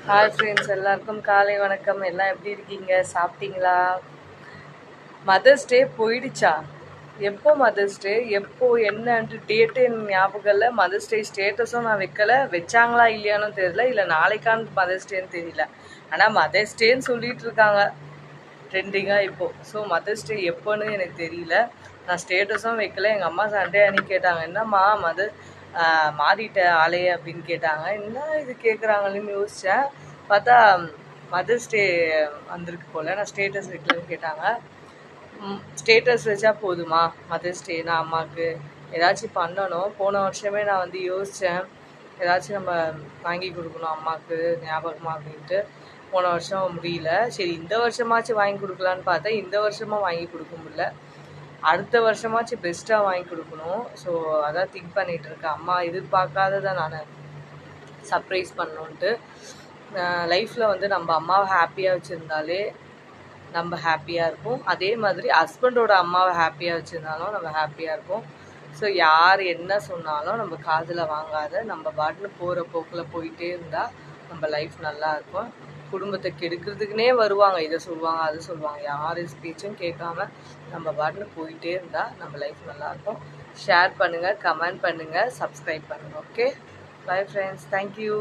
Hi friends, எல்லாருக்கும் காலை வணக்கம். எல்லாம் எப்படி இருக்கீங்க? சாப்பிட்டீங்களா? மதர்ஸ் டே போயிடுச்சா? எப்போ மதர்ஸ் டே? எப்போ என்னன்ட்டு டேட்டு எனக்கு ஞாபகம் இல்லை. மதர்ஸ் டே ஸ்டேட்டஸும் நான் வைக்கல. வச்சாங்களா இல்லையானு தெரியல, இல்லை நாளைக்கான மதர்ஸ் டேன்னு தெரியல. ஆனால் மதர்ஸ் டேன்னு சொல்லிட்டு இருக்காங்க ட்ரெண்டிங்காக இப்போது. ஸோ மதர்ஸ் டே எப்போன்னு எனக்கு தெரியல. நான் ஸ்டேட்டஸும் வைக்கல. எங்கள் அம்மா சண்டே அன்னைக்கு கேட்டாங்க, என்னம்மா மாறிட்ட ஆளையே அப்படின்னு கேட்டாங்க. என்ன இது கேட்குறாங்களேன்னு யோசித்தேன். பார்த்தா மதர்ஸ் டே வந்திருக்கு போல். நான் ஸ்டேட்டஸ் வைக்கலன்னு கேட்டாங்க. ஸ்டேட்டஸ் வச்சா போதுமா? மதர்ஸ் டேனா அம்மாவுக்கு ஏதாச்சும் பண்ணணும். போன வருஷமே நான் வந்து யோசித்தேன், ஏதாச்சும் நம்ம வாங்கி கொடுக்கணும் அம்மாவுக்கு ஞாபகமாக அப்படின்ட்டு. போன வருஷம் முடியல. சரி, இந்த வருஷமாச்சும் வாங்கி கொடுக்கலான்னு பார்த்தேன். இந்த வருஷமாக வாங்கி கொடுக்க முடியல. அடுத்த வருஷமாச்சும் பெஸ்ட்டாக வாங்கி கொடுக்கணும். ஸோ அதான் திங்க் பண்ணிகிட்டு இருக்கேன். அம்மா எதிர்பார்க்காததை நான் சர்ப்ரைஸ் பண்ணணுன்ட்டு. லைஃப்பில் வந்து நம்ம அம்மாவை ஹாப்பியாக வச்சுருந்தாலே நம்ம ஹாப்பியாக இருப்போம். அதே மாதிரி ஹஸ்பண்டோட அம்மாவை ஹாப்பியாக வச்சுருந்தாலும் நம்ம ஹாப்பியாக இருப்போம். ஸோ யார் என்ன சொன்னாலும் நம்ம காதில் வாங்காத நம்ம பாட்டுன்னு போகிற போக்கில் போயிட்டே இருந்தால் நம்ம லைஃப் நல்லா இருக்கும். குடும்பத்தை கெடுக்கிறதுக்குனே வருவாங்க, இதை சொல்லுவாங்க அதை சொல்லுவாங்க. யார் ஸ்பீச்சும் கேட்காம நம்ம பாட்டுன்னு போயிட்டே இருந்தால் நம்ம லைஃப் நல்லாயிருக்கும். ஷேர் பண்ணுங்கள், கமெண்ட் பண்ணுங்கள், சப்ஸ்கிரைப் பண்ணுங்கள். Okay, bye friends, thank you.